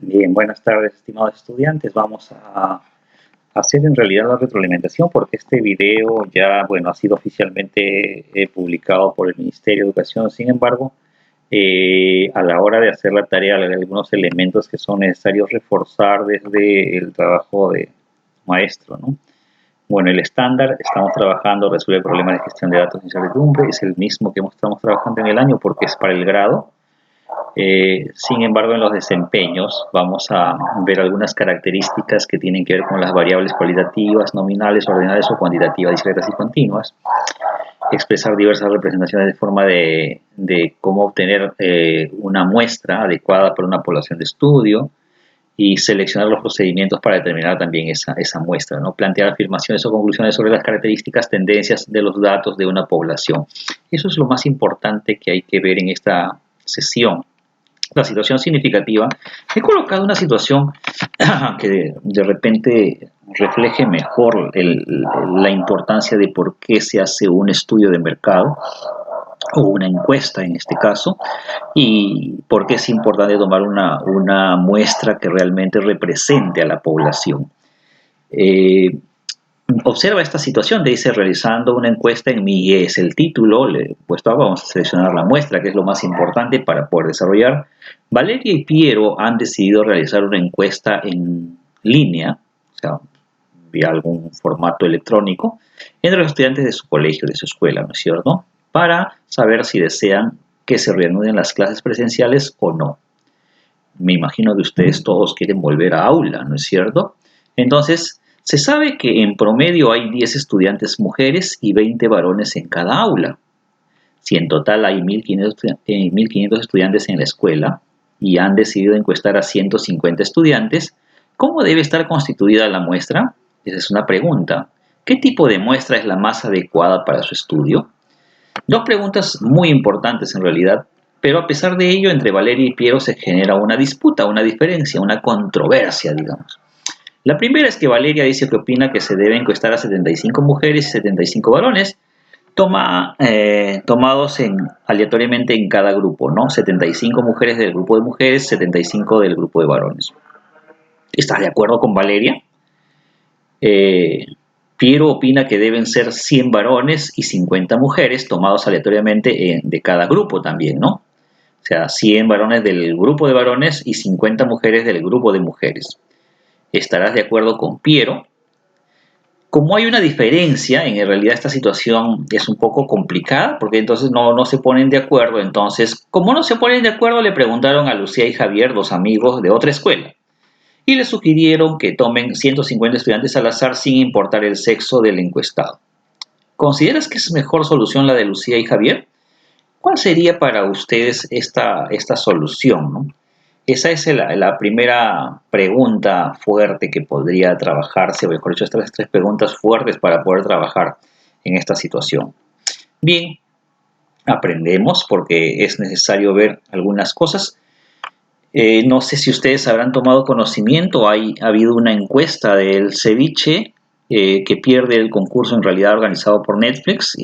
Bien, buenas tardes, estimados estudiantes. Vamos a hacer en realidad la retroalimentación porque este video ya, bueno, ha sido oficialmente publicado por el Ministerio de Educación. Sin embargo, a la hora de hacer la tarea, hay algunos elementos que son necesarios reforzar desde el trabajo de maestro, ¿no? Bueno, el estándar, estamos trabajando, resuelve el problema de gestión de datos sin incertidumbre, es el mismo que estamos trabajando en el año porque es para el grado. Sin embargo, en los desempeños vamos a ver algunas características que tienen que ver con las variables cualitativas, nominales, ordinales o cuantitativas, discretas y continuas. Expresar diversas representaciones de forma de cómo obtener una muestra adecuada para una población de estudio y seleccionar los procedimientos para determinar también esa muestra, ¿no? Plantear afirmaciones o conclusiones sobre las características, tendencias de los datos de una población. Eso es lo más importante que hay que ver en esta sesión. La situación significativa, he colocado una situación que de repente refleje mejor la importancia de por qué se hace un estudio de mercado o una encuesta en este caso, y por qué es importante tomar una muestra que realmente represente a la población. Observa esta situación, dice, realizando una encuesta en mi IES. El título, le he puesto acá, vamos a seleccionar la muestra, que es lo más importante para poder desarrollar. Valeria y Piero han decidido realizar una encuesta en línea, o sea, vía algún formato electrónico, entre los estudiantes de su colegio, de su escuela, ¿no es cierto?, para saber si desean que se reanuden las clases presenciales o no. Me imagino que ustedes todos quieren volver a aula, ¿no es cierto? Entonces, se sabe que en promedio hay 10 estudiantes mujeres y 20 varones en cada aula. Si en total hay 1.500 estudiantes en la escuela y han decidido encuestar a 150 estudiantes, ¿cómo debe estar constituida la muestra? Esa es una pregunta. ¿Qué tipo de muestra es la más adecuada para su estudio? Dos preguntas muy importantes en realidad, pero a pesar de ello, entre Valeria y Piero se genera una disputa, una diferencia, una controversia, digamos. La primera es que Valeria dice que opina que se debe encuestar a 75 mujeres y 75 varones, tomados aleatoriamente en cada grupo, ¿no? 75 mujeres del grupo de mujeres, 75 del grupo de varones. ¿Estás de acuerdo con Valeria? Piero opina que deben ser 100 varones y 50 mujeres, tomados aleatoriamente de cada grupo también, ¿no? O sea, 100 varones del grupo de varones y 50 mujeres del grupo de mujeres. ¿Estarás de acuerdo con Piero? Como hay una diferencia, en realidad esta situación es un poco complicada, porque entonces no se ponen de acuerdo. Entonces, como no se ponen de acuerdo, le preguntaron a Lucía y Javier, dos amigos de otra escuela, y le sugirieron que tomen 150 estudiantes al azar sin importar el sexo del encuestado. ¿Consideras que es mejor solución la de Lucía y Javier? ¿Cuál sería para ustedes esta solución, ¿no? Esa es la primera pregunta fuerte que podría trabajarse, o mejor dicho, estas tres preguntas fuertes para poder trabajar en esta situación. Bien, aprendemos porque es necesario ver algunas cosas. No sé si ustedes habrán tomado conocimiento, ha habido una encuesta del ceviche que pierde el concurso en realidad organizado por Netflix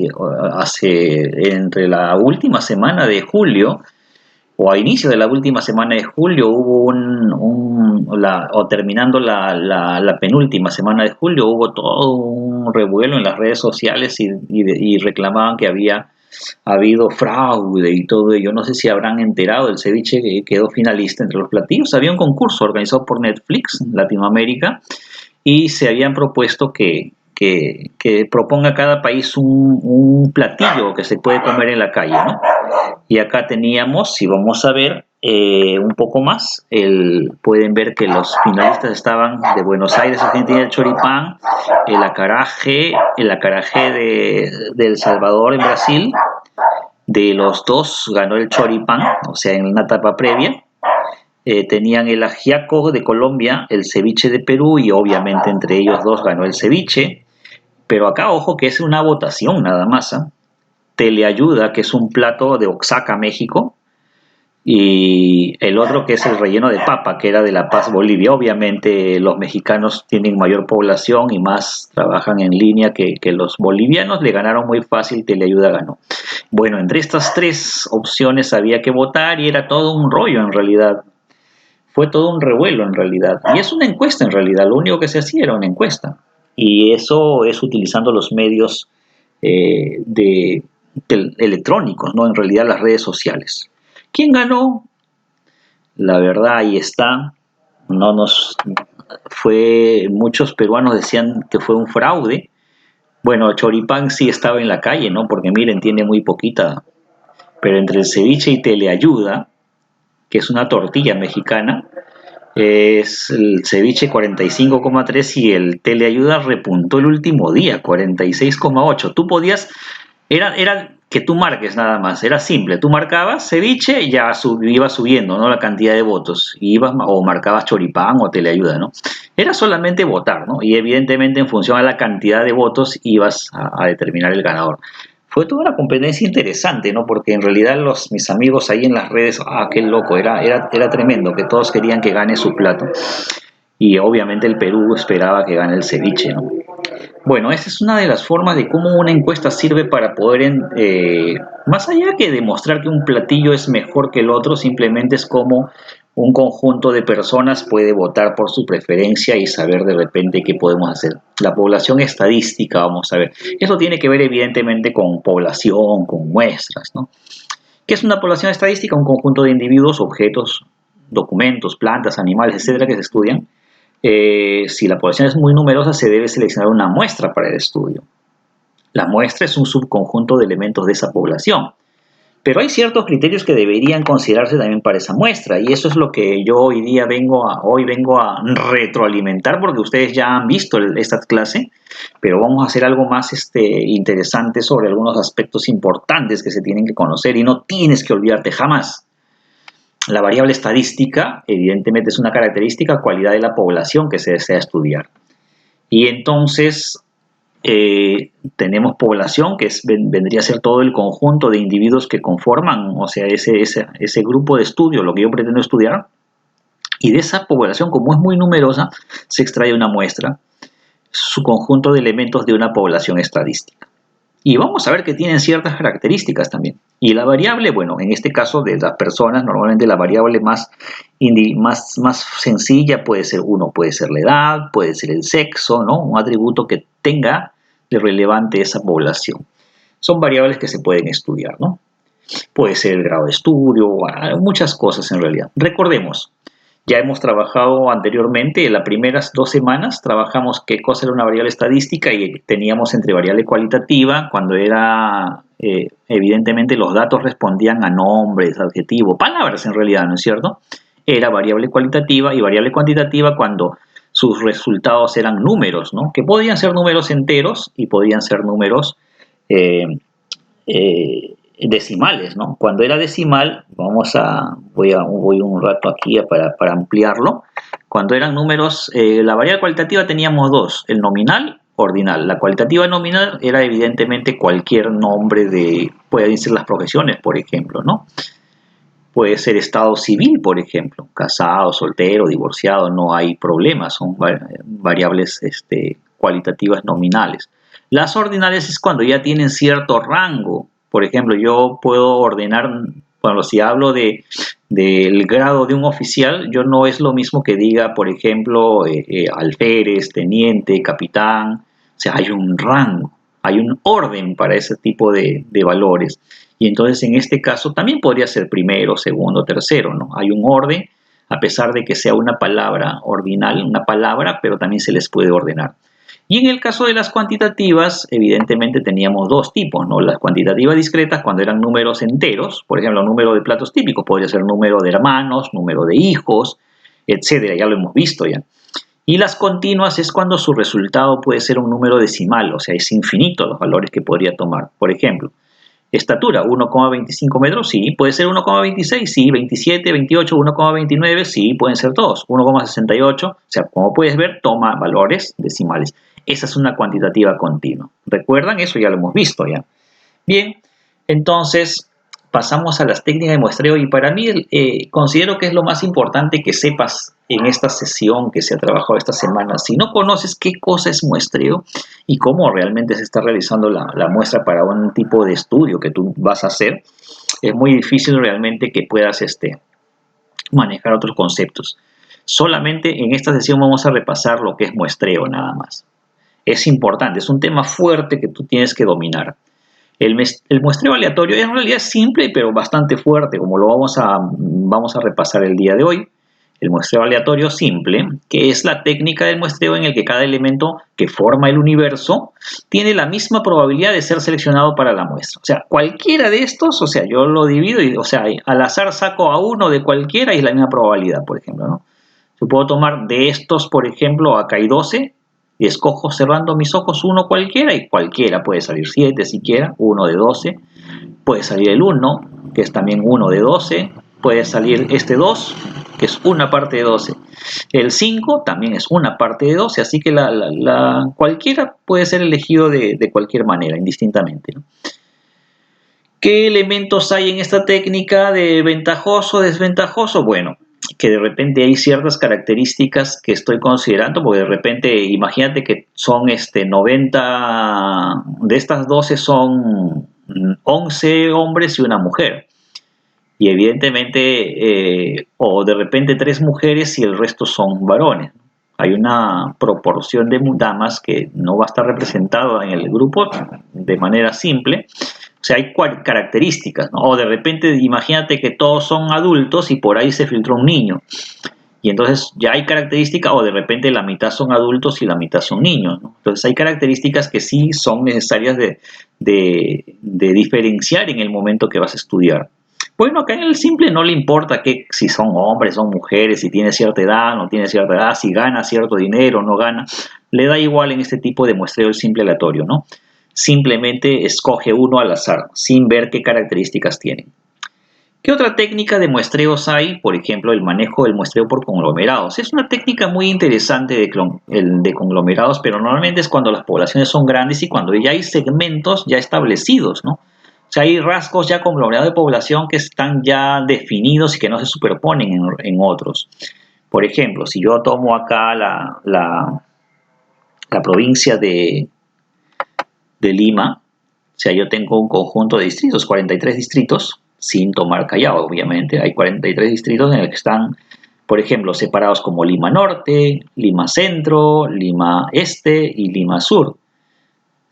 entre la última semana de julio o a inicio de la última semana de julio hubo terminando la penúltima semana de julio, hubo todo un revuelo en las redes sociales y reclamaban que había habido fraude y todo ello. No sé si habrán enterado, el ceviche que quedó finalista entre los platillos. Había un concurso organizado por Netflix Latinoamérica y se habían propuesto que proponga cada país un platillo que se puede comer en la calle, ¿no? Y acá teníamos, si vamos a ver un poco más, pueden ver que los finalistas estaban de Buenos Aires, Argentina, el choripán, el acaraje de El Salvador en Brasil. De los dos ganó el choripán, o sea, en una etapa previa. Tenían el ajiaco de Colombia, el ceviche de Perú y obviamente entre ellos dos ganó el ceviche. Pero acá, ojo, que es una votación nada más, ¿eh? Teleayuda, que es un plato de Oaxaca, México, y el otro que es el relleno de papa, que era de La Paz, Bolivia. Obviamente los mexicanos tienen mayor población y más trabajan en línea que los bolivianos, le ganaron muy fácil, Teleayuda ganó. Bueno, entre estas tres opciones había que votar y era todo un rollo en realidad. fue todo un revuelo en realidad. Y es una encuesta en realidad, lo único que se hacía era una encuesta. Y eso es utilizando los medios electrónicos, ¿no? En realidad las redes sociales. ¿Quién ganó? La verdad ahí está. No nos muchos peruanos decían que fue un fraude. Bueno, Choripán sí estaba en la calle, ¿no? Porque miren, tiene muy poquita. Pero entre el ceviche y teleayuda, que es una tortilla mexicana, es el ceviche 45,3 y el teleayuda repuntó el último día, 46,8. Tú podías, era que tú marques nada más, era simple, tú marcabas ceviche y ya iba subiendo, ¿no? La cantidad de votos, y o marcabas choripán o teleayuda, ¿no? Era solamente votar, ¿no? Y evidentemente en función a la cantidad de votos ibas a determinar el ganador. Fue toda una competencia interesante, ¿no? Porque en realidad mis amigos ahí en las redes, qué loco, era tremendo, que todos querían que gane su plato. Y obviamente el Perú esperaba que gane el ceviche, ¿no? Bueno, esa es una de las formas de cómo una encuesta sirve para poder, más allá que demostrar que un platillo es mejor que el otro, simplemente es como un conjunto de personas puede votar por su preferencia y saber de repente qué podemos hacer. La población estadística, vamos a ver. Eso tiene que ver evidentemente con población, con muestras, ¿no? ¿Qué es una población estadística? Un conjunto de individuos, objetos, documentos, plantas, animales, etcétera, que se estudian. Si la población es muy numerosa, se debe seleccionar una muestra para el estudio. La muestra es un subconjunto de elementos de esa población. Pero hay ciertos criterios que deberían considerarse también para esa muestra, y eso es lo que yo hoy vengo a retroalimentar, porque ustedes ya han visto esta clase, pero vamos a hacer algo más interesante sobre algunos aspectos importantes que se tienen que conocer, y no tienes que olvidarte jamás. La variable estadística, evidentemente, es una característica, cualidad de la población que se desea estudiar. Y entonces tenemos población, que vendría a ser todo el conjunto de individuos que conforman, o sea, ese grupo de estudio, lo que yo pretendo estudiar. Y de esa población, como es muy numerosa, se extrae una muestra, su conjunto de elementos de una población estadística. Y vamos a ver que tienen ciertas características también. Y la variable, bueno, en este caso de las personas, normalmente la variable más sencilla puede ser puede ser la edad, puede ser el sexo, ¿no? Un atributo que tenga de relevante esa población. Son variables que se pueden estudiar, ¿no? Puede ser el grado de estudio, muchas cosas en realidad. Recordemos, ya hemos trabajado anteriormente, en las primeras 2 semanas, trabajamos qué cosa era una variable estadística y teníamos entre variable cualitativa, cuando era, evidentemente los datos respondían a nombres, adjetivos, palabras en realidad, ¿no es cierto? Era variable cualitativa y variable cuantitativa cuando sus resultados eran números, ¿no? Que podían ser números enteros y podían ser números decimales, ¿no? Cuando era decimal, voy un rato aquí para ampliarlo. Cuando eran números, la variable cualitativa teníamos 2, el nominal, ordinal. La cualitativa nominal era evidentemente cualquier nombre pueden ser las profesiones, por ejemplo, ¿no? Puede ser estado civil, por ejemplo, casado, soltero, divorciado, no hay problema, son variables cualitativas nominales. Las ordinales es cuando ya tienen cierto rango. Por ejemplo, yo puedo ordenar, bueno, si hablo del grado de un oficial, yo no es lo mismo que diga, por ejemplo, alférez, teniente, capitán. O sea, hay un rango, hay un orden para ese tipo de valores. Y entonces en este caso también podría ser primero, segundo, tercero, ¿no? Hay un orden, a pesar de que sea una palabra ordinal, una palabra, pero también se les puede ordenar. Y en el caso de las cuantitativas, evidentemente teníamos 2 tipos, ¿no? Las cuantitativas discretas, cuando eran números enteros, por ejemplo, número de platos típicos, podría ser número de hermanos, número de hijos, etcétera, ya lo hemos visto ya. Y las continuas es cuando su resultado puede ser un número decimal, o sea, es infinito los valores que podría tomar. Por ejemplo, estatura, 1,25 metros, sí. Puede ser 1,26, sí. 27, 28, 1,29, sí. Pueden ser todos. 1,68, o sea, como puedes ver, toma valores decimales. Esa es una cuantitativa continua. ¿Recuerdan? Eso ya lo hemos visto ya. Bien, entonces pasamos a las técnicas de muestreo y para mí considero que es lo más importante que sepas en esta sesión que se ha trabajado esta semana. Si no conoces qué cosa es muestreo y cómo realmente se está realizando la muestra para un tipo de estudio que tú vas a hacer, es muy difícil realmente que puedas manejar otros conceptos. Solamente en esta sesión vamos a repasar lo que es muestreo nada más. Es importante, es un tema fuerte que tú tienes que dominar. El muestreo aleatorio en realidad es simple, pero bastante fuerte, como lo vamos a repasar el día de hoy. El muestreo aleatorio simple, que es la técnica del muestreo en el que cada elemento que forma el universo tiene la misma probabilidad de ser seleccionado para la muestra. O sea, cualquiera de estos, o sea, yo lo divido y, o sea, al azar saco a uno de cualquiera y es la misma probabilidad, por ejemplo, ¿no? Yo puedo tomar de estos, por ejemplo, acá hay 12, y escojo cerrando mis ojos uno cualquiera, y cualquiera puede salir 7 siquiera, 1 de 12, puede salir el 1, que es también 1 de 12, puede salir este 2, que es una parte de 12, el 5 también es una parte de 12, así que cualquiera puede ser elegido de cualquier manera, indistintamente, ¿no? ¿Qué elementos hay en esta técnica de ventajoso, desventajoso? Bueno, que de repente hay ciertas características que estoy considerando, porque de repente, imagínate que son 90, de estas 12 son 11 hombres y una mujer. Y evidentemente, o de repente 3 mujeres y el resto son varones. Hay una proporción de damas que no va a estar representada en el grupo de manera simple. O sea, hay características, ¿no? O de repente, imagínate que todos son adultos y por ahí se filtró un niño. Y entonces ya hay características, o de repente la mitad son adultos y la mitad son niños, ¿no? Entonces hay características que sí son necesarias de diferenciar en el momento que vas a estudiar. Bueno, acá en el simple no le importa si son hombres, son mujeres, si tiene cierta edad, no tiene cierta edad, si gana cierto dinero, no gana. Le da igual en este tipo de muestreo el simple aleatorio, ¿no? Simplemente escoge uno al azar, sin ver qué características tienen. ¿Qué otra técnica de muestreos hay? Por ejemplo, el manejo del muestreo por conglomerados. Es una técnica muy interesante de conglomerados, pero normalmente es cuando las poblaciones son grandes y cuando ya hay segmentos ya establecidos, ¿no? O sea, hay rasgos ya conglomerados de población que están ya definidos y que no se superponen en otros. Por ejemplo, si yo tomo acá la provincia de Lima, o sea, yo tengo un conjunto de distritos, 43 distritos, sin tomar Callao, obviamente. Hay 43 distritos en los que están, por ejemplo, separados como Lima Norte, Lima Centro, Lima Este y Lima Sur.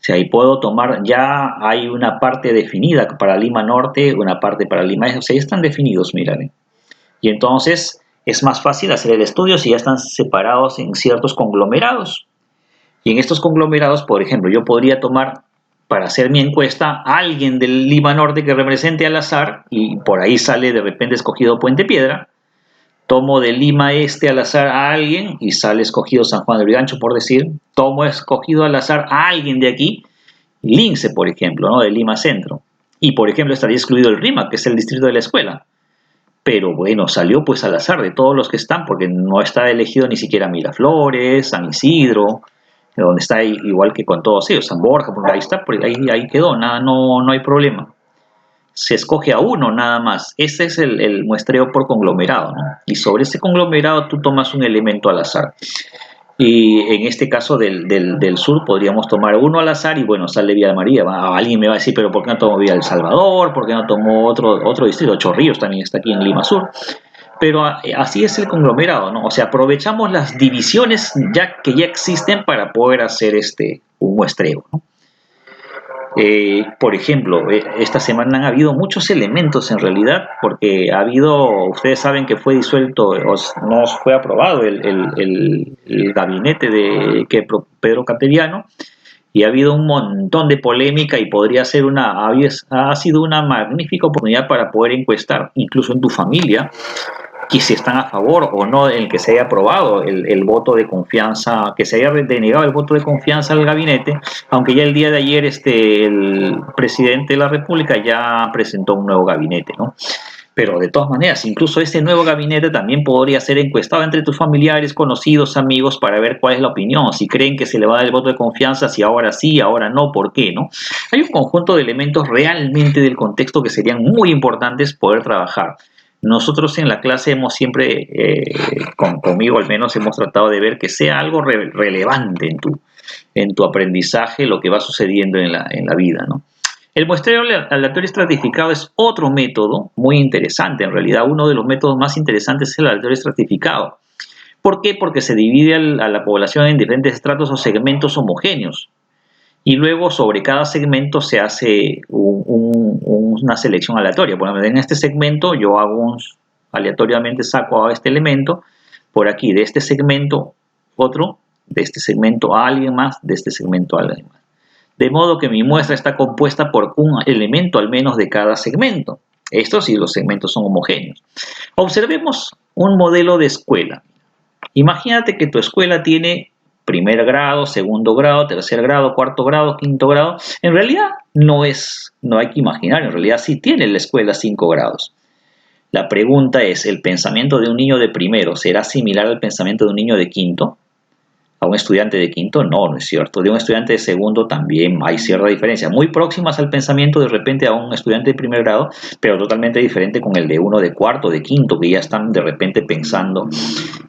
O sea, ahí puedo tomar, ya hay una parte definida para Lima Norte, una parte para Lima Este, o sea, ya están definidos, miren. Y entonces es más fácil hacer el estudio si ya están separados en ciertos conglomerados. Y en estos conglomerados, por ejemplo, yo podría tomar para hacer mi encuesta a alguien del Lima Norte que represente al azar y por ahí sale de repente escogido Puente Piedra. Tomo de Lima Este al azar a alguien y sale escogido San Juan de Lurigancho, por decir. Tomo escogido al azar a alguien de aquí, Lince, por ejemplo, ¿no? De Lima Centro. Y, por ejemplo, estaría excluido el Rima, que es el distrito de la escuela. Pero bueno, salió pues al azar de todos los que están, porque no está elegido ni siquiera Miraflores, San Isidro, donde está igual que con todos ellos, San Borja, porque ahí está, porque ahí quedó, nada, no hay problema. Se escoge a uno nada más. Ese es el muestreo por conglomerado, ¿no? Y sobre ese conglomerado tú tomas un elemento al azar. Y en este caso del sur podríamos tomar uno al azar y bueno, sale Villa María. Alguien me va a decir, pero ¿por qué no tomó Villa El Salvador? ¿Por qué no tomó otro distrito? Chorrillos también está aquí en Lima Sur. Pero así es el conglomerado, ¿no? O sea, aprovechamos las divisiones que ya existen para poder hacer un muestreo, ¿no? Por ejemplo, esta semana han habido muchos elementos en realidad, porque ustedes saben que fue disuelto, no fue aprobado el gabinete de Pedro Cateriano, y ha habido un montón de polémica y ha sido una magnífica oportunidad para poder encuestar, incluso en tu familia, que si están a favor o no en que se haya aprobado el voto de confianza, que se haya denegado el voto de confianza al gabinete, aunque ya el día de ayer el presidente de la República ya presentó un nuevo gabinete, ¿no? Pero de todas maneras, incluso este nuevo gabinete también podría ser encuestado entre tus familiares, conocidos, amigos, para ver cuál es la opinión, si creen que se le va a dar el voto de confianza, si ahora sí, ahora no, ¿por qué, no? Hay un conjunto de elementos realmente del contexto que serían muy importantes poder trabajar. Nosotros en la clase hemos siempre, conmigo al menos, hemos tratado de ver que sea algo relevante en tu aprendizaje, lo que va sucediendo en la vida, ¿no? El muestreo aleatorio estratificado es otro método muy interesante. En realidad, uno de los métodos más interesantes es el aleatorio estratificado. ¿Por qué? Porque se divide a la población en diferentes estratos o segmentos homogéneos. Y luego sobre cada segmento se hace una selección aleatoria. Por ejemplo, en este segmento yo hago aleatoriamente saco a este elemento, por aquí de este segmento otro, de este segmento a alguien más, de este segmento a alguien más. De modo que mi muestra está compuesta por un elemento al menos de cada segmento. Esto si los segmentos son homogéneos. Observemos un modelo de escuela. Imagínate que tu escuela tiene primer grado, segundo grado, tercer grado, cuarto grado, quinto grado. En realidad no hay que imaginar, en realidad sí tiene la escuela 5 grados. La pregunta es, ¿el pensamiento de un niño de primero será similar al pensamiento de un niño de quinto? ¿A un estudiante de quinto? No, no es cierto. De un estudiante de segundo también hay cierta diferencia. Muy próximas al pensamiento de repente a un estudiante de primer grado, pero totalmente diferente con el de uno de cuarto, de quinto, que ya están de repente pensando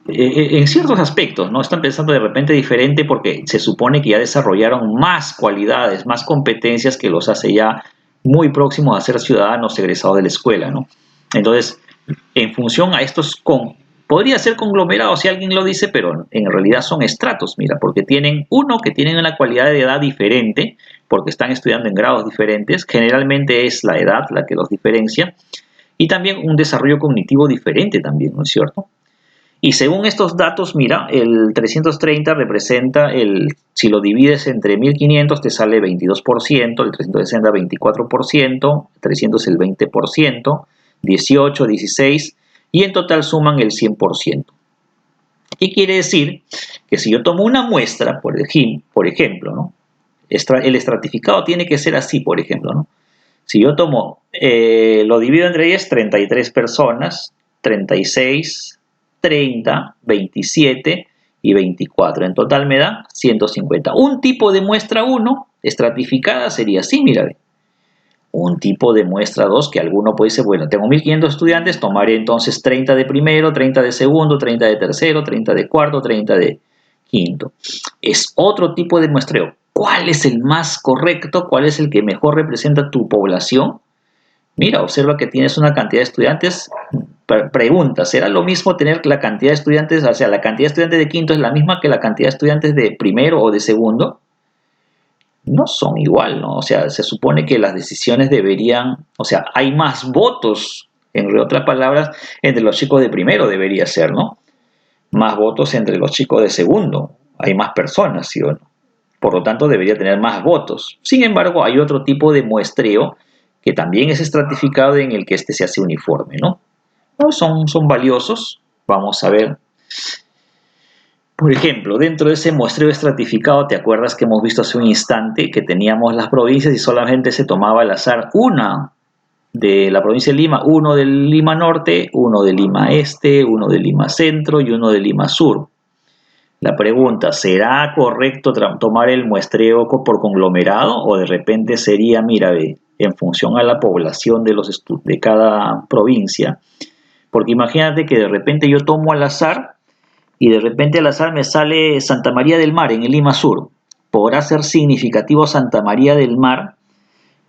en ciertos aspectos, ¿no? Están pensando de repente diferente porque se supone que ya desarrollaron más cualidades, más competencias que los hace ya muy próximos a ser ciudadanos egresados de la escuela, ¿no? Entonces, en función a estos podría ser conglomerado si alguien lo dice, pero en realidad son estratos, mira, porque tienen que tienen una cualidad de edad diferente, porque están estudiando en grados diferentes, generalmente es la edad la que los diferencia, y también un desarrollo cognitivo diferente también, ¿no es cierto? Y según estos datos, mira, el 330 representa, si lo divides entre 1500 te sale 22%, el 360 24%, el 300 el 20%, 18, 16, y en total suman el 100%. ¿Qué quiere decir? Que si yo tomo una muestra, por ejemplo, ¿no? El estratificado tiene que ser así, por ejemplo, ¿no? Si yo tomo, lo divido entre ellas, 33 personas, 36, 30, 27 y 24. En total me da 150. Un tipo de muestra 1 estratificada sería así, mira, un tipo de muestra 2 que alguno puede decir, bueno, tengo 1500 estudiantes, tomaré entonces 30 de primero, 30 de segundo, 30 de tercero, 30 de cuarto, 30 de quinto. Es otro tipo de muestreo. ¿Cuál es el más correcto? ¿Cuál es el que mejor representa tu población? Mira, observa que tienes una cantidad de estudiantes. Pregunta, ¿será lo mismo tener la cantidad de estudiantes, o sea, la cantidad de estudiantes de quinto es la misma que la cantidad de estudiantes de primero o de segundo? No son igual, ¿no? O sea, se supone que las decisiones deberían, o sea, hay más votos, en otras palabras, entre los chicos de primero debería ser, ¿no? Más votos entre los chicos de segundo, hay más personas, ¿sí o no? Por lo tanto, debería tener más votos. Sin embargo, hay otro tipo de muestreo que también es estratificado en el que este se hace uniforme, ¿no? Son valiosos. Vamos a ver. Por ejemplo, dentro de ese muestreo estratificado, ¿te acuerdas que hemos visto hace un instante que teníamos las provincias y solamente se tomaba al azar una de la provincia de Lima, uno de Lima Norte, uno de Lima Este, uno de Lima Centro y uno de Lima Sur? La pregunta, ¿será correcto tomar el muestreo por conglomerado o de repente sería, mira, en función a la población de cada provincia? Porque imagínate que de repente yo tomo al azar y de repente al azar me sale Santa María del Mar en el Lima Sur. ¿Podrá ser significativo Santa María del Mar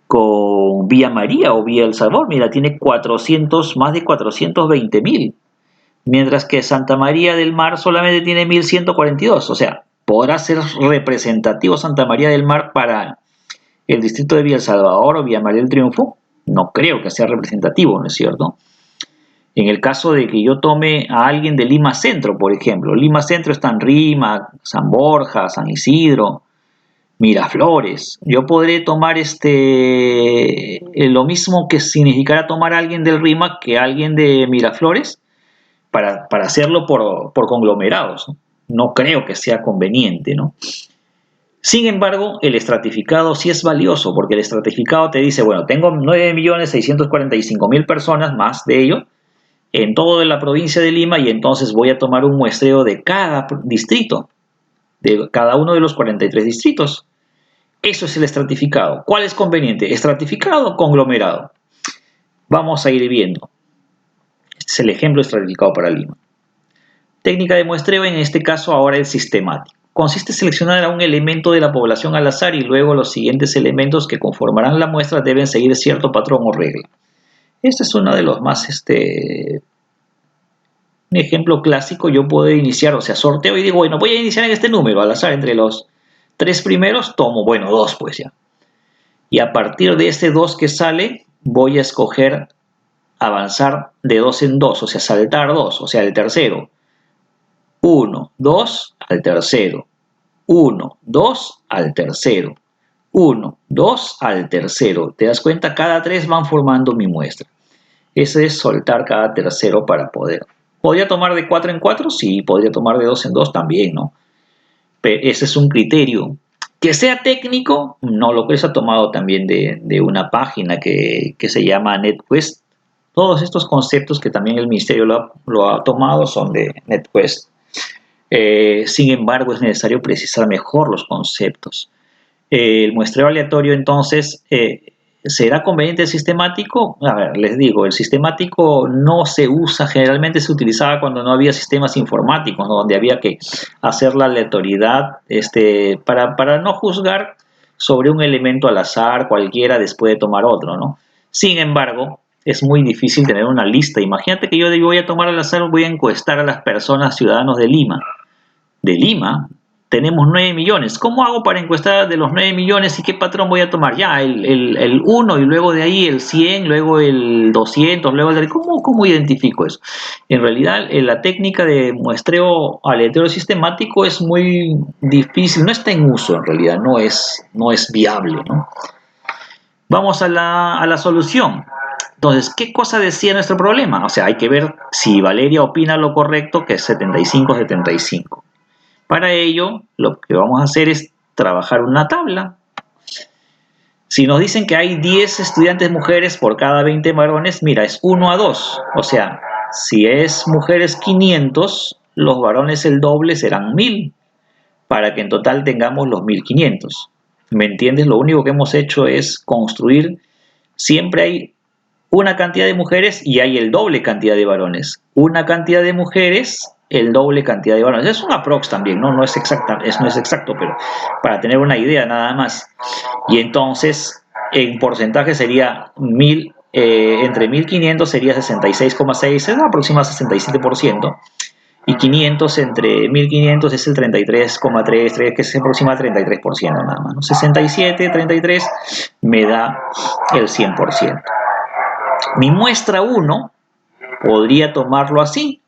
con Villa María o Villa El Salvador? Mira, tiene más de 420.000. Mientras que Santa María del Mar solamente tiene 1142. O sea, ¿podrá ser representativo Santa María del Mar para el distrito de Villa El Salvador o Villa María del Triunfo? No creo que sea representativo, ¿no es cierto? En el caso de que yo tome a alguien de Lima Centro, por ejemplo, Lima Centro está en Rímac, San Borja, San Isidro, Miraflores. Yo podré tomar lo mismo que significará tomar a alguien del Rímac que a alguien de Miraflores para hacerlo por conglomerados, ¿no? No creo que sea conveniente, ¿no? Sin embargo, el estratificado sí es valioso, porque el estratificado te dice, bueno, tengo 9.645.000 personas, más de ello, en toda la provincia de Lima, y entonces voy a tomar un muestreo de cada distrito, de cada uno de los 43 distritos. Eso es el estratificado. ¿Cuál es conveniente? ¿Estratificado o conglomerado? Vamos a ir viendo. Este es el ejemplo estratificado para Lima. Técnica de muestreo, en este caso ahora es sistemático. consiste en seleccionar a un elemento de la población al azar y luego los siguientes elementos que conformarán la muestra deben seguir cierto patrón o regla. Este es uno de los más, un ejemplo clásico. Yo puedo iniciar, o sea, sorteo y digo, bueno, voy a iniciar en este número al azar entre los 3 primeros, tomo, bueno, 2 pues ya. Y a partir de este 2 que sale, voy a escoger avanzar de 2 en 2, o sea, saltar 2, o sea, el tercero. 1, 2 al tercero. 1, 2 al tercero. 1, 2 al tercero. ¿Te das cuenta? Cada 3 van formando mi muestra. Ese es soltar cada tercero para poder. ¿Podría tomar de 4 en 4? Sí, podría tomar de 2 en 2 también, ¿no? Pero ese es un criterio. Que sea técnico, no, lo que se ha tomado también de una página que se llama NetQuest. Todos estos conceptos que también el Ministerio lo ha tomado son de NetQuest. Sin embargo, es necesario precisar mejor los conceptos. El muestreo aleatorio, entonces, ¿será conveniente el sistemático? A ver, les digo, el sistemático no se usa, generalmente se utilizaba cuando no había sistemas informáticos, ¿no? Donde había que hacer la aleatoriedad para no juzgar sobre un elemento al azar cualquiera después de tomar otro, ¿no? Sin embargo, es muy difícil tener una lista. Imagínate que yo voy a tomar al azar, voy a encuestar a las personas, ciudadanos de Lima. De Lima tenemos 9 millones. ¿Cómo hago para encuestar de los 9 millones y qué patrón voy a tomar? Ya, el 1 y luego de ahí el 100, luego el 200, luego el... ¿Cómo identifico eso? En realidad, la técnica de muestreo aleatorio sistemático es muy difícil, no está en uso en realidad, no es viable, ¿no? Vamos a la solución. Entonces, ¿qué cosa decía nuestro problema? O sea, hay que ver si Valeria opina lo correcto, que es 75-75. Para ello, lo que vamos a hacer es trabajar una tabla. Si nos dicen que hay 10 estudiantes mujeres por cada 20 varones, mira, es 1 a 2. O sea, si es mujeres 500, los varones el doble serán 1000, para que en total tengamos los 1500. ¿Me entiendes? Lo único que hemos hecho es construir, siempre hay una cantidad de mujeres y hay el doble cantidad de varones. Una cantidad de mujeres, el doble cantidad de varones. Es un aprox también, ¿no? No es exacto, pero para tener una idea nada más. Y entonces, en porcentaje sería 1000, entre 1500 sería 66,6, es aproximadamente 67%. Y 500 entre 1500 es el 33,3, que se aproxima al 33% nada más, ¿no? 67, 33 me da el 100%. Mi muestra 1 podría tomarlo así.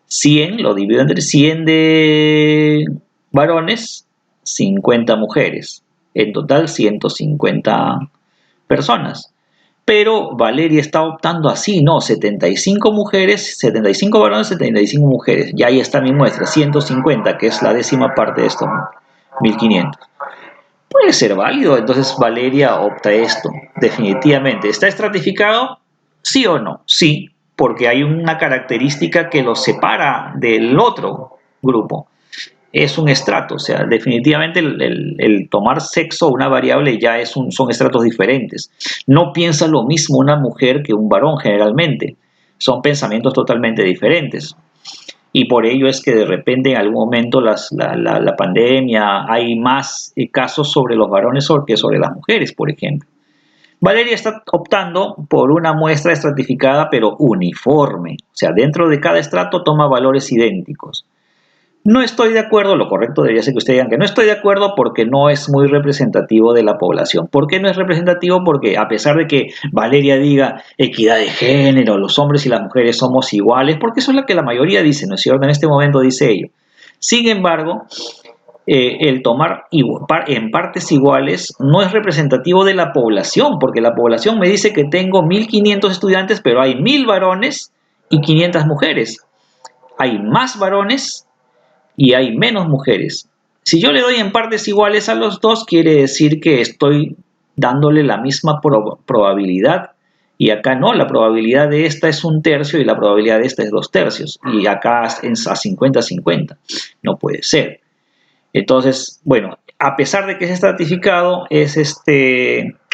100 lo divido entre 100 de varones, 50 mujeres. En total 150 personas. Pero Valeria está optando así, no, 75 mujeres, 75 varones, 75 mujeres. Y ahí está mi muestra, 150, que es la décima parte de esto, 1500. Puede ser válido, entonces Valeria opta esto, definitivamente. ¿Está estratificado? ¿Sí o no? Sí, porque hay una característica que los separa del otro grupo. Es un estrato, o sea, definitivamente el tomar sexo, una variable, ya son estratos diferentes. No piensa lo mismo una mujer que un varón generalmente. Son pensamientos totalmente diferentes. Y por ello es que de repente en algún momento la pandemia hay más casos sobre los varones que sobre las mujeres, por ejemplo. Valeria está optando por una muestra estratificada pero uniforme. O sea, dentro de cada estrato toma valores idénticos. No estoy de acuerdo, lo correcto debería ser que ustedes digan que no estoy de acuerdo porque no es muy representativo de la población. ¿Por qué no es representativo? Porque a pesar de que Valeria diga equidad de género, los hombres y las mujeres somos iguales, porque eso es lo que la mayoría dice, ¿no es cierto? En este momento dice ello. Sin embargo, el tomar en partes iguales no es representativo de la población, porque la población me dice que tengo 1500 estudiantes, pero hay 1000 varones y 500 mujeres. Hay más varones y hay menos mujeres. Si yo le doy en partes iguales a los dos, quiere decir que estoy dándole la misma probabilidad. Y acá no, la probabilidad de esta es 1/3 y la probabilidad de esta es 2/3. Y acá es a 50-50. No puede ser. Entonces, bueno, a pesar de que es estratificado, es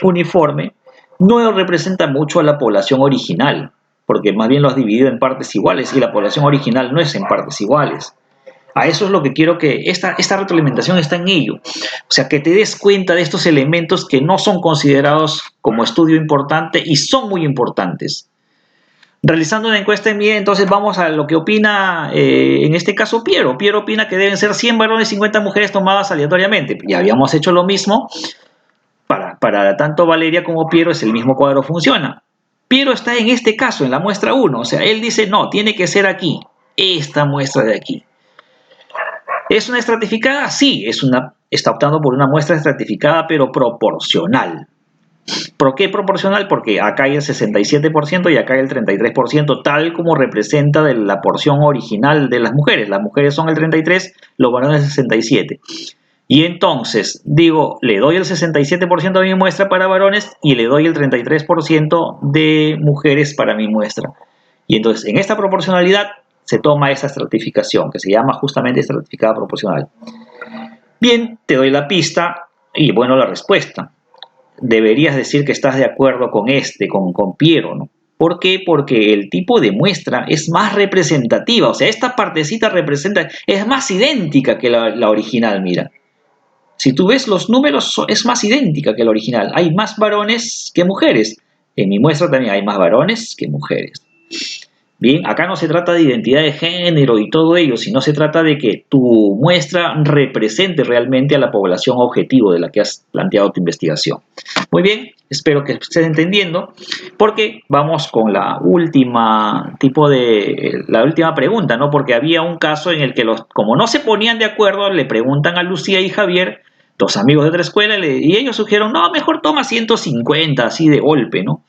uniforme, no representa mucho a la población original, porque más bien lo has dividido en partes iguales y la población original no es en partes iguales. A eso es lo que quiero que esta retroalimentación está en ello. O sea, que te des cuenta de estos elementos que no son considerados como estudio importante y son muy importantes. Realizando una encuesta en mí, entonces vamos a lo que opina, en este caso, Piero. Piero opina que deben ser 100 varones y 50 mujeres tomadas aleatoriamente. Ya habíamos hecho lo mismo. Para tanto Valeria como Piero es el mismo cuadro, funciona. Piero está en este caso, en la muestra 1. O sea, él dice, no, tiene que ser aquí. Esta muestra de aquí. ¿Es una estratificada? Sí, está optando por una muestra estratificada, pero proporcional. ¿Por qué proporcional? Porque acá hay el 67% y acá hay el 33%, tal como representa de la porción original de las mujeres. Las mujeres son el 33%, los varones el 67%. Y entonces, digo, le doy el 67% a mi muestra para varones y le doy el 33% de mujeres para mi muestra. Y entonces, en esta proporcionalidad se toma esa estratificación, que se llama justamente estratificada proporcional. Bien, te doy la pista y bueno, la respuesta. Deberías decir que estás de acuerdo con con Piero, ¿no? ¿Por qué? Porque el tipo de muestra es más representativa, o sea, esta partecita representa, es más idéntica que la original, mira. Si tú ves los números, es más idéntica que la original. Hay más varones que mujeres. En mi muestra también hay más varones que mujeres. Bien, acá no se trata de identidad de género y todo ello, sino se trata de que tu muestra represente realmente a la población objetivo de la que has planteado tu investigación. Muy bien, espero que estés entendiendo, porque vamos con la última pregunta, ¿no? Porque había un caso en el que como no se ponían de acuerdo, le preguntan a Lucía y Javier, dos amigos de otra escuela, y ellos sugirieron, no, mejor toma 150, así de golpe, ¿no?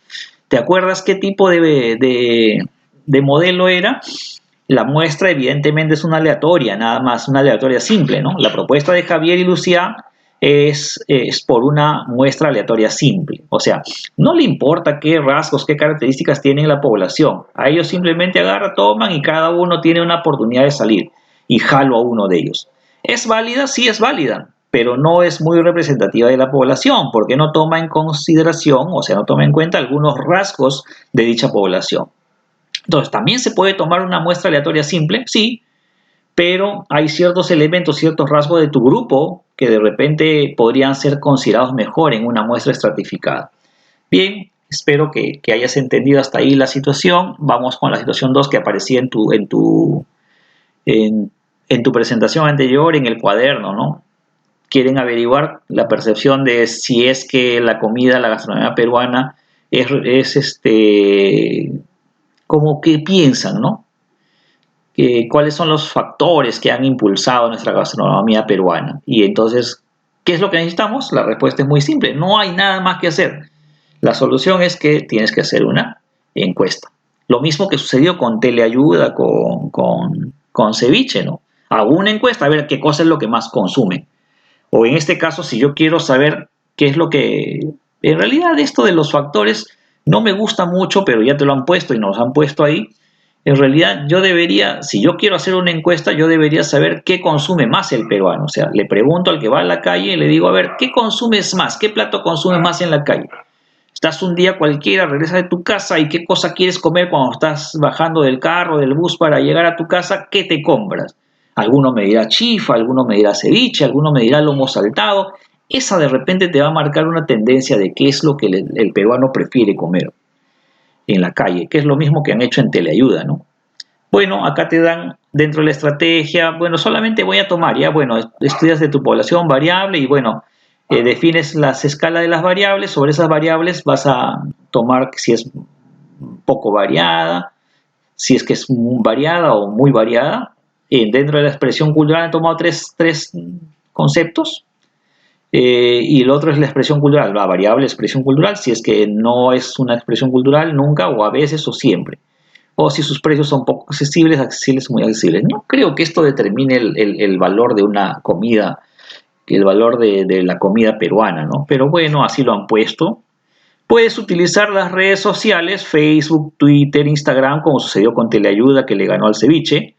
¿Te acuerdas qué tipo de modelo era? La muestra evidentemente es una aleatoria, nada más, una aleatoria simple, ¿no? La propuesta de Javier y Lucía es por una muestra aleatoria simple. O sea, no le importa qué rasgos, qué características tiene la población. A ellos simplemente toman y cada uno tiene una oportunidad de salir y jalo a uno de ellos. ¿Es válida? Sí, es válida, pero no es muy representativa de la población porque no toma en consideración, o sea, no toma en cuenta algunos rasgos de dicha población. Entonces, ¿también se puede tomar una muestra aleatoria simple? Sí, pero hay ciertos elementos, ciertos rasgos de tu grupo que de repente podrían ser considerados mejor en una muestra estratificada. Bien, espero que hayas entendido hasta ahí la situación. Vamos con la situación 2 que aparecía en tu presentación anterior en el cuaderno, ¿no? Quieren averiguar la percepción de si es que la comida, la gastronomía peruana es como que piensan, ¿no? ¿Cuáles son los factores que han impulsado nuestra gastronomía peruana? Y entonces, ¿qué es lo que necesitamos? La respuesta es muy simple, no hay nada más que hacer. La solución es que tienes que hacer una encuesta. Lo mismo que sucedió con Teleayuda, con Ceviche, ¿no? Hago una encuesta a ver qué cosa es lo que más consumen. O en este caso, si yo quiero saber qué es lo que... En realidad esto de los factores no me gusta mucho, pero ya te lo han puesto y nos han puesto ahí. En realidad yo debería, si yo quiero hacer una encuesta, yo debería saber qué consume más el peruano. O sea, le pregunto al que va a la calle y le digo, a ver, ¿qué consumes más? ¿Qué plato consumes más en la calle? Estás un día cualquiera, regresas de tu casa y ¿qué cosa quieres comer cuando estás bajando del carro, del bus para llegar a tu casa? ¿Qué te compras? Alguno me dirá chifa, alguno me dirá ceviche, alguno me dirá lomo saltado. Esa de repente te va a marcar una tendencia de qué es lo que el peruano prefiere comer en la calle, que es lo mismo que han hecho en Teleayuda, ¿no? Bueno, acá te dan dentro de la estrategia, bueno, solamente voy a tomar, ya, bueno, estudias de tu población variable y bueno, defines las escalas de las variables, sobre esas variables vas a tomar si es poco variada, si es que es variada o muy variada. Dentro de la expresión cultural han tomado tres conceptos. Y el otro es la expresión cultural, la variable expresión cultural, si es que no es una expresión cultural nunca o a veces o siempre. O si sus precios son poco accesibles, muy accesibles. No creo que esto determine el valor de una comida, el valor de la comida peruana, ¿no? Pero bueno, así lo han puesto. Puedes utilizar las redes sociales, Facebook, Twitter, Instagram, como sucedió con Teleayuda, que le ganó al ceviche,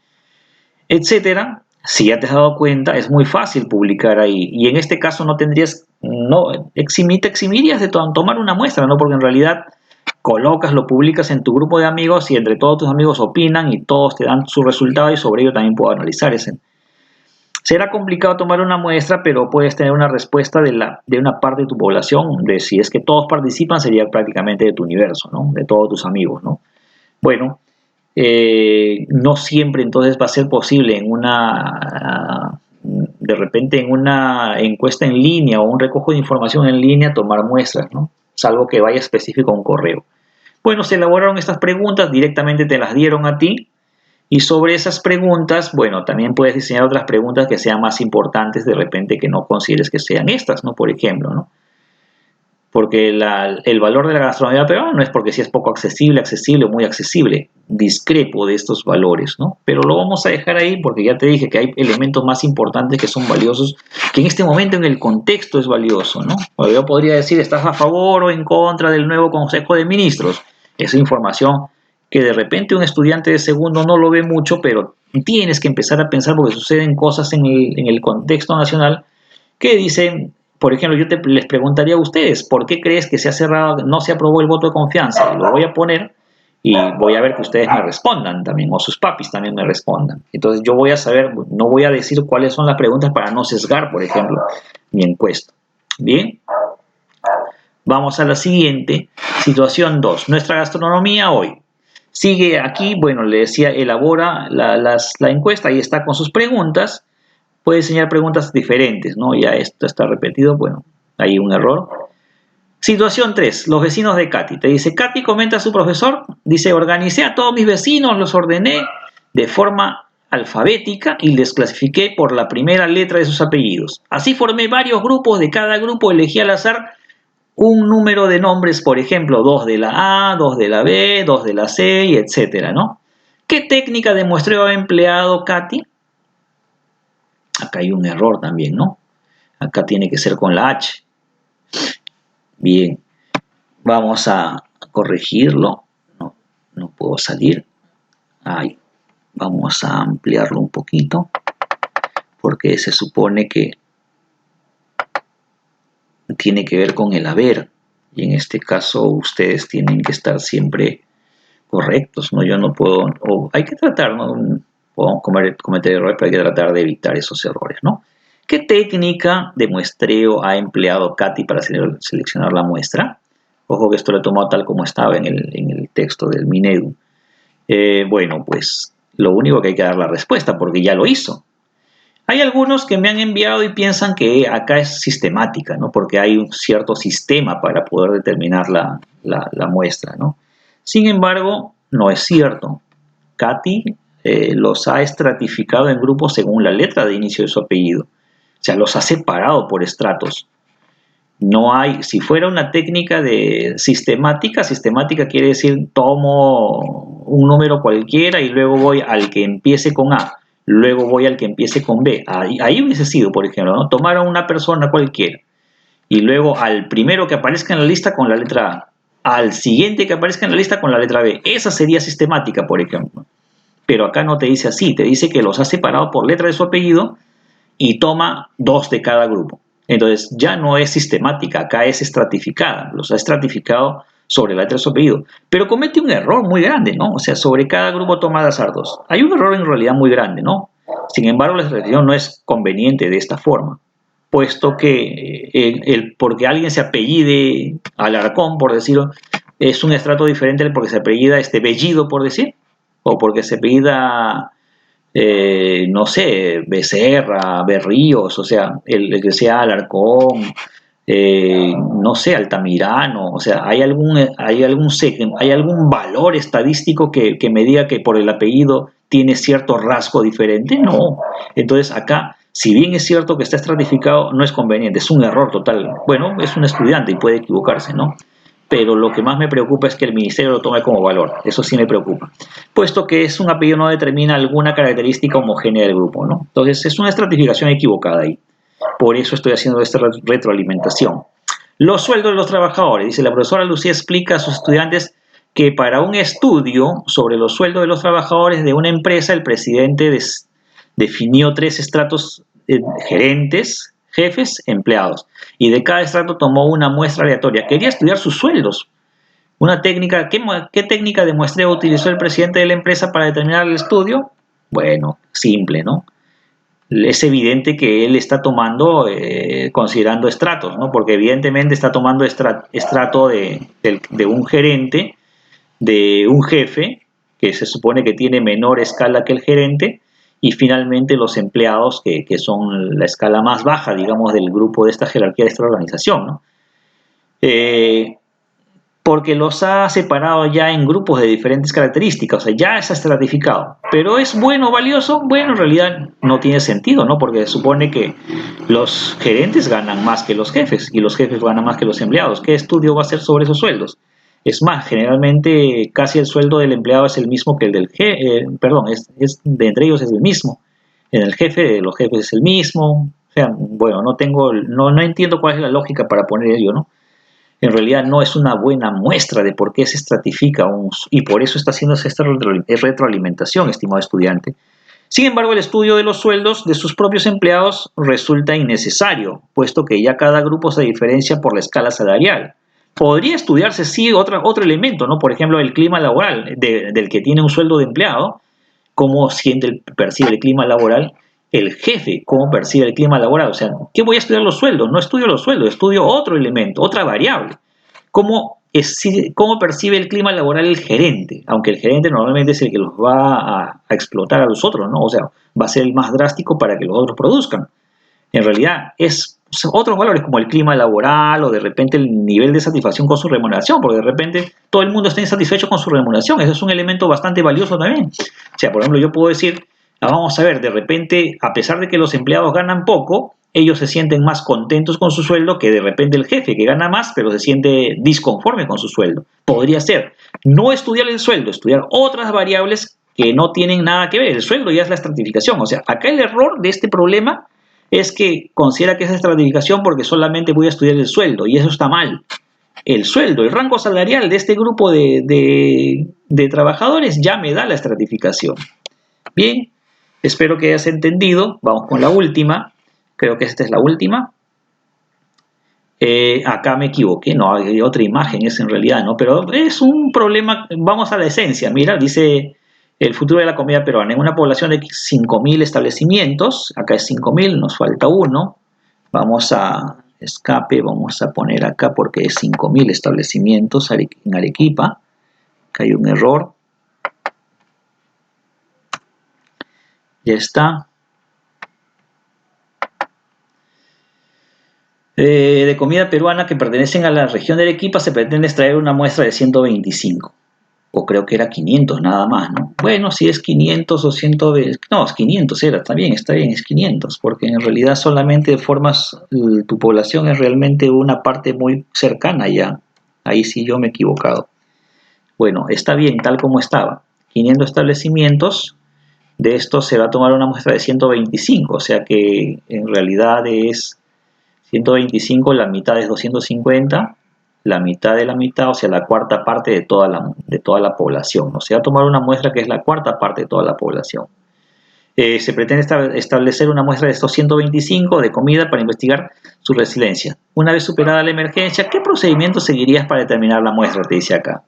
etcétera. Si ya te has dado cuenta, es muy fácil publicar ahí. Y en este caso te eximirías de tomar una muestra, ¿no? Porque en realidad lo publicas en tu grupo de amigos y entre todos tus amigos opinan y todos te dan su resultado y sobre ello también puedo analizar Será complicado tomar una muestra, pero puedes tener una respuesta de una parte de tu población, de si es que todos participan, sería prácticamente de tu universo, ¿no? De todos tus amigos, ¿no? Bueno, no siempre entonces va a ser posible de repente en una encuesta en línea o un recojo de información en línea tomar muestras, ¿no? Salvo que vaya específico a un correo. Bueno, se elaboraron estas preguntas, directamente te las dieron a ti, y sobre esas preguntas, bueno, también puedes diseñar otras preguntas que sean más importantes de repente que no consideres que sean estas, ¿no? Por ejemplo, ¿no? Porque el valor de la gastronomía peruana no es porque si es poco accesible o muy accesible. Discrepo de estos valores, ¿no? Pero lo vamos a dejar ahí porque ya te dije que hay elementos más importantes que son valiosos, que en este momento en el contexto es valioso, ¿no? O yo podría decir, ¿estás a favor o en contra del nuevo Consejo de Ministros? Esa información que de repente un estudiante de segundo no lo ve mucho, pero tienes que empezar a pensar porque suceden cosas en el contexto nacional que dicen, por ejemplo, les preguntaría a ustedes, ¿por qué crees que se ha cerrado, no se aprobó el voto de confianza? Lo voy a poner y voy a ver que ustedes me respondan también, o sus papis también me respondan. Entonces yo voy a saber, no voy a decir cuáles son las preguntas para no sesgar, por ejemplo, mi encuesta. Bien, vamos a la siguiente, situación 2, nuestra gastronomía hoy. Sigue aquí, bueno, le decía, elabora la encuesta, ahí está con sus preguntas. Puede diseñar preguntas diferentes, ¿no? Ya esto está repetido, bueno, hay un error. Situación 3, los vecinos de Katy. Te dice, Katy comenta a su profesor, dice, organicé a todos mis vecinos, los ordené de forma alfabética y les clasifiqué por la primera letra de sus apellidos. Así formé varios grupos, de cada grupo elegí al azar un número de nombres, por ejemplo, 2 de la A, 2 de la B, 2 de la C, y etcétera, ¿no? ¿Qué técnica de muestreo ha empleado Katy? Acá hay un error también, ¿no? Acá tiene que ser con la H. Bien, vamos a corregirlo. No puedo salir. Ahí. Vamos a ampliarlo un poquito, porque se supone que tiene que ver con el haber. Y en este caso ustedes tienen que estar siempre correctos, ¿no? Yo no puedo, o hay que tratar, ¿no? Podemos cometer errores, pero hay que tratar de evitar esos errores, ¿no? ¿Qué técnica de muestreo ha empleado Katy para seleccionar la muestra? Ojo que esto lo he tomado tal como estaba en el texto del Minedu. Bueno, pues lo único que hay que dar la respuesta, porque ya lo hizo. Hay algunos que me han enviado y piensan que acá es sistemática, ¿no? Porque hay un cierto sistema para poder determinar la muestra, ¿no? Sin embargo, no es cierto. Katy los ha estratificado en grupos según la letra de inicio de su apellido. O sea, los ha separado por estratos. No hay, si fuera una técnica de sistemática quiere decir tomo un número cualquiera y luego voy al que empiece con A, luego voy al que empiece con B. Ahí hubiese sido, por ejemplo, ¿no? Tomar a una persona cualquiera y luego al primero que aparezca en la lista con la letra A, al siguiente que aparezca en la lista con la letra B. Esa sería sistemática, por ejemplo. Pero acá no te dice así, te dice que los ha separado por letra de su apellido y toma 2 de cada grupo. Entonces ya no es sistemática, acá es estratificada, los ha estratificado sobre la letra de su apellido, pero comete un error muy grande, ¿no? O sea, sobre cada grupo toma al azar 2. Hay un error en realidad muy grande, ¿no? Sin embargo, la estratificación no es conveniente de esta forma, puesto que porque alguien se apellide Alarcón, por decirlo, es un estrato diferente porque se apellida Bellido, por decir, o porque se apellida no sé, Becerra, Berríos, o sea, el que sea Alarcón, no sé, Altamirano, o sea, ¿hay algún valor estadístico que me diga que por el apellido tiene cierto rasgo diferente? No. Entonces acá, si bien es cierto que está estratificado, no es conveniente, es un error total. Bueno, es un estudiante y puede equivocarse, ¿no? Pero lo que más me preocupa es que el ministerio lo tome como valor. Eso sí me preocupa. Puesto que es un apellido no determina alguna característica homogénea del grupo, ¿no? Entonces es una estratificación equivocada ahí. Por eso estoy haciendo esta retroalimentación. Los sueldos de los trabajadores. Dice la profesora Lucía explica a sus estudiantes que para un estudio sobre los sueldos de los trabajadores de una empresa, el presidente definió 3 estratos gerentes, jefes, empleados. Y de cada estrato tomó una muestra aleatoria. Quería estudiar sus sueldos. Una técnica, ¿qué técnica de muestreo utilizó el presidente de la empresa para determinar el estudio? Bueno, simple, ¿no? es evidente que él está tomando, considerando estratos, ¿no? Porque evidentemente está tomando estrato de un gerente, de un jefe, que se supone que tiene menor escala que el gerente, y finalmente los empleados, que son la escala más baja, digamos, del grupo de esta jerarquía de esta organización, ¿no? Eh, Porque los ha separado ya en grupos de diferentes características, o sea, ya está estratificado. Pero ¿es bueno o valioso? Bueno, en realidad no tiene sentido, ¿no? Porque se supone que los gerentes ganan más que los jefes y los jefes ganan más que los empleados. ¿Qué estudio va a hacer sobre esos sueldos? Es más, generalmente casi el sueldo del empleado es el mismo que el del jefe, perdón, de entre ellos es el mismo. En el jefe de los jefes es el mismo. O sea, bueno, no entiendo cuál es la lógica para poner ello, ¿no? En realidad no es una buena muestra de por qué se estratifica y por eso está haciéndose esta retroalimentación, estimado estudiante. Sin embargo, el estudio de los sueldos de sus propios empleados resulta innecesario, puesto que ya cada grupo se diferencia por la escala salarial. Podría estudiarse, sí, otro elemento, ¿no? Por ejemplo, el clima laboral del que tiene un sueldo de empleado, cómo percibe el clima laboral, el jefe, cómo percibe el clima laboral. O sea, ¿qué voy a estudiar los sueldos? No estudio los sueldos, estudio otro elemento, otra variable. ¿Cómo percibe el clima laboral el gerente? Aunque el gerente normalmente es el que los va a explotar a los otros, ¿no? O sea, va a ser el más drástico para que los otros produzcan. En realidad es otros valores como el clima laboral o de repente el nivel de satisfacción con su remuneración, porque de repente todo el mundo está insatisfecho con su remuneración. Ese es un elemento bastante valioso también. O sea, por ejemplo, yo puedo decir, vamos a ver, de repente, a pesar de que los empleados ganan poco, ellos se sienten más contentos con su sueldo que de repente el jefe, que gana más, pero se siente disconforme con su sueldo. Podría ser no estudiar el sueldo, estudiar otras variables que no tienen nada que ver. El sueldo ya es la estratificación. O sea, acá el error de este problema es que considera que es estratificación porque solamente voy a estudiar el sueldo, y eso está mal. El sueldo, el rango salarial de este grupo de trabajadores ya me da la estratificación. Bien, espero que hayas entendido. Vamos con la última. Creo que esta es la última. Acá me equivoqué, no, hay otra imagen, es en realidad, ¿no? Pero es un problema, vamos a la esencia. Mira, dice el futuro de la comida peruana. En una población de 5.000 establecimientos, acá es 5.000, nos falta uno. Vamos a escape, vamos a poner acá porque es 5.000 establecimientos en Arequipa. Acá hay un error. Ya está. De comida peruana que pertenecen a la región de Arequipa se pretende extraer una muestra de 125. O creo que era 500 nada más, ¿no? Bueno, si es 500 o 120, no, es 500 era, está bien, es 500, porque en realidad solamente tu población es realmente una parte muy cercana ya. Ahí sí yo me he equivocado. Bueno, está bien, tal como estaba. 500 establecimientos, de estos se va a tomar una muestra de 125, o sea que en realidad es 125, la mitad es 250, la mitad de la mitad, o sea, la cuarta parte de toda la población. O sea, va a tomar una muestra que es la cuarta parte de toda la población. Se pretende establecer una muestra de estos 125 de comida para investigar su resiliencia. Una vez superada la emergencia, ¿qué procedimiento seguirías para determinar la muestra? Te dice acá.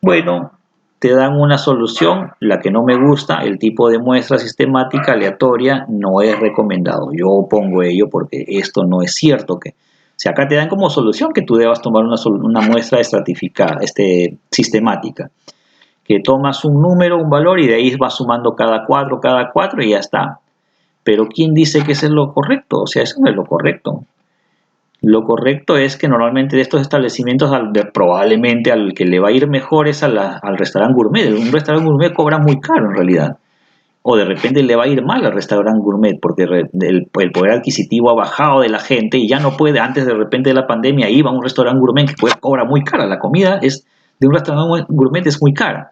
Bueno, te dan una solución, la que no me gusta, el tipo de muestra sistemática aleatoria no es recomendado. Yo pongo ello porque esto no es cierto. Si acá te dan como solución que tú debas tomar una muestra estratificada, sistemática, que tomas un número, un valor y de ahí vas sumando cada cuatro y ya está. Pero ¿quién dice que eso es lo correcto? O sea, eso no es lo correcto. Lo correcto es que normalmente de estos establecimientos probablemente al que le va a ir mejor es al restaurante gourmet. Un restaurante gourmet cobra muy caro en realidad. O de repente le va a ir mal al restaurante gourmet porque el poder adquisitivo ha bajado de la gente y ya no puede. Antes de repente de la pandemia iba a un restaurante gourmet que cobra muy cara. La comida de un restaurante gourmet es muy cara.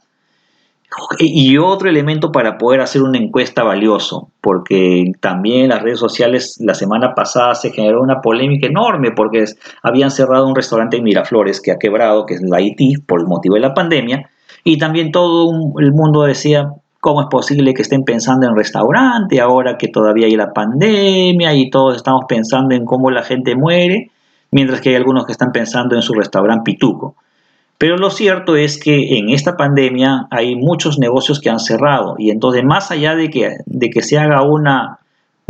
Y otro elemento para poder hacer una encuesta valioso, porque también en las redes sociales la semana pasada se generó una polémica enorme porque habían cerrado un restaurante en Miraflores que ha quebrado, que es la Haití, por el motivo de la pandemia, y también todo el mundo decía, ¿cómo es posible que estén pensando en restaurante ahora que todavía hay la pandemia y todos estamos pensando en cómo la gente muere, mientras que hay algunos que están pensando en su restaurante pituco? Pero lo cierto es que en esta pandemia hay muchos negocios que han cerrado y entonces más allá de que se haga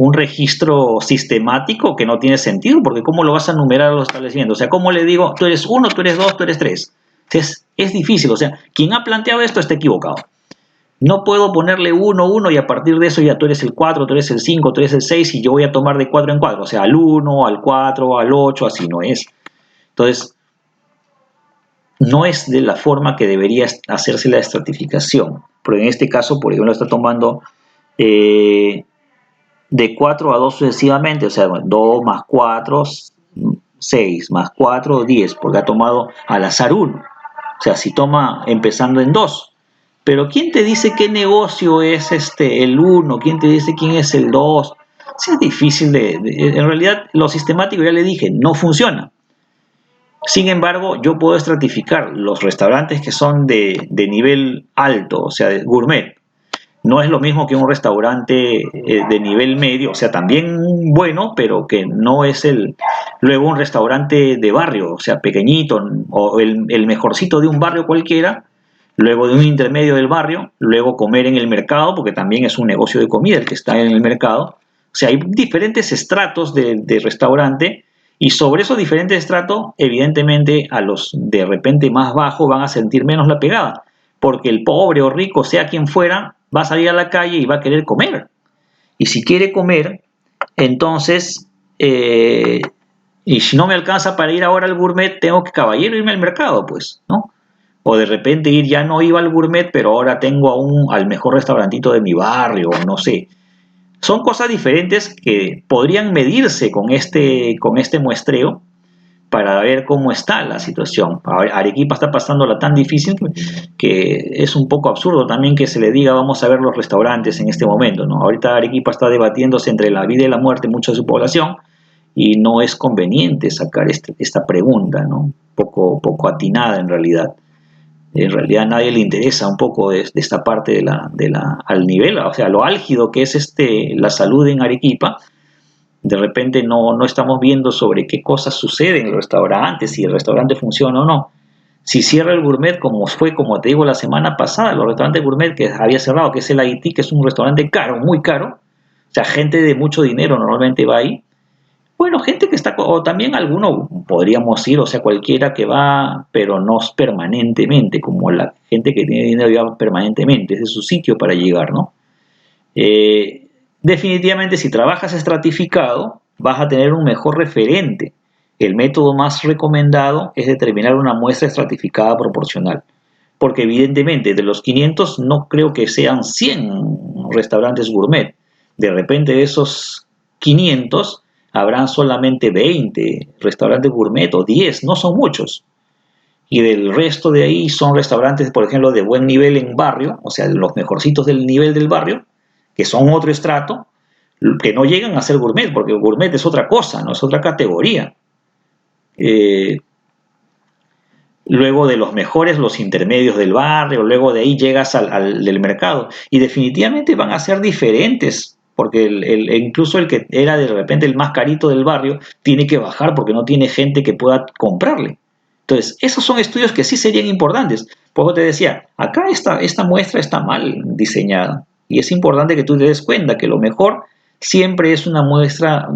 un registro sistemático que no tiene sentido, porque ¿cómo lo vas a numerar a los establecimientos? O sea, ¿cómo le digo, tú eres 1, tú eres 2, tú eres 3? Es difícil, o sea, quien ha planteado esto está equivocado. No puedo ponerle 1, 1 y a partir de eso ya tú eres el 4, tú eres el 5, tú eres el 6 y yo voy a tomar de 4 en 4, o sea, al 1, al 4, al 8, así no es. Entonces, no es de la forma que debería hacerse la estratificación, pero en este caso, por ejemplo, está tomando de 4 a 2 sucesivamente, o sea, 2 más 4, 6, más 4, 10, porque ha tomado al azar 1. O sea, si toma empezando en 2. Pero ¿quién te dice qué negocio es el 1? ¿Quién te dice quién es el 2? Es difícil en realidad, lo sistemático, ya le dije, no funciona. Sin embargo, yo puedo estratificar los restaurantes que son de nivel alto, o sea, de gourmet. No es lo mismo que un restaurante de nivel medio, o sea, también bueno, pero que no es luego un restaurante de barrio, o sea, pequeñito, o el mejorcito de un barrio cualquiera, luego de un intermedio del barrio, luego comer en el mercado, porque también es un negocio de comida el que está en el mercado. O sea, hay diferentes estratos de restaurante y sobre esos diferentes estratos, evidentemente, a los de repente más bajos van a sentir menos la pegada, porque el pobre o rico, sea quien fuera, va a salir a la calle y va a querer comer. Y si quiere comer, entonces, y si no me alcanza para ir ahora al gourmet, tengo que, caballero, irme al mercado, pues, ¿no? O de repente ya no iba al gourmet, pero ahora tengo al mejor restaurantito de mi barrio, no sé. Son cosas diferentes que podrían medirse con este muestreo para ver cómo está la situación. Arequipa está pasándola tan difícil que es un poco absurdo también que se le diga vamos a ver los restaurantes en este momento, ¿no? Ahorita Arequipa está debatiéndose entre la vida y la muerte mucho de su población y no es conveniente sacar esta pregunta, ¿no? Poco atinada en realidad. En realidad a nadie le interesa un poco de esta parte al nivel, o sea, lo álgido que es la salud en Arequipa. De repente no estamos viendo sobre qué cosas suceden en los restaurantes, si el restaurante funciona o no. Si cierra el gourmet, como te digo, la semana pasada, los restaurantes gourmet que había cerrado, que es el Haití, que es un restaurante caro, muy caro, o sea, gente de mucho dinero normalmente va ahí. Bueno, gente que está, o también alguno podríamos ir, o sea, cualquiera que va, pero no permanentemente, como la gente que tiene dinero va permanentemente, ese es su sitio para llegar, ¿no? Definitivamente, si trabajas estratificado, vas a tener un mejor referente. El método más recomendado es determinar una muestra estratificada proporcional, porque evidentemente de los 500 no creo que sean 100 restaurantes gourmet. De repente de esos 500 habrán solamente 20 restaurantes gourmet o 10, no son muchos. Y del resto de ahí son restaurantes, por ejemplo, de buen nivel en barrio, o sea, los mejorcitos del nivel del barrio, que son otro estrato, que no llegan a ser gourmet, porque gourmet es otra cosa, no es otra categoría. Luego de los mejores, los intermedios del barrio, luego de ahí llegas al del mercado, y definitivamente van a ser diferentes, porque incluso el que era de repente el más carito del barrio tiene que bajar porque no tiene gente que pueda comprarle. Entonces, esos son estudios que sí serían importantes. Por eso te decía, acá esta muestra está mal diseñada. Y es importante que tú te des cuenta que lo mejor siempre es una muestra,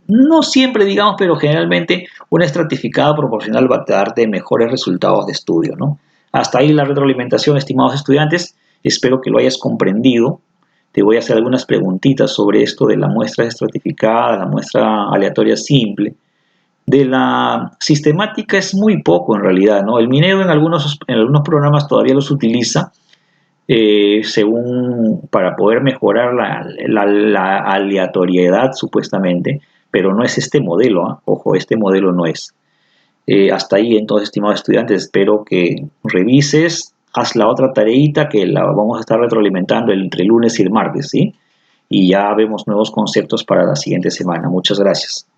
no siempre digamos, pero generalmente una estratificada proporcional va a darte mejores resultados de estudio, ¿no? Hasta ahí la retroalimentación, estimados estudiantes. Espero que lo hayas comprendido. Te voy a hacer algunas preguntitas sobre esto de la muestra estratificada, la muestra aleatoria simple. De la sistemática es muy poco en realidad, ¿no? El Minedo en algunos programas todavía los utiliza para poder mejorar la aleatoriedad supuestamente, pero no es este modelo, ¿eh? Ojo, este modelo no es. Hasta ahí entonces, estimados estudiantes, espero que revises, haz la otra tareita que la vamos a estar retroalimentando entre el lunes y el martes, ¿sí? Y ya vemos nuevos conceptos para la siguiente semana. Muchas gracias.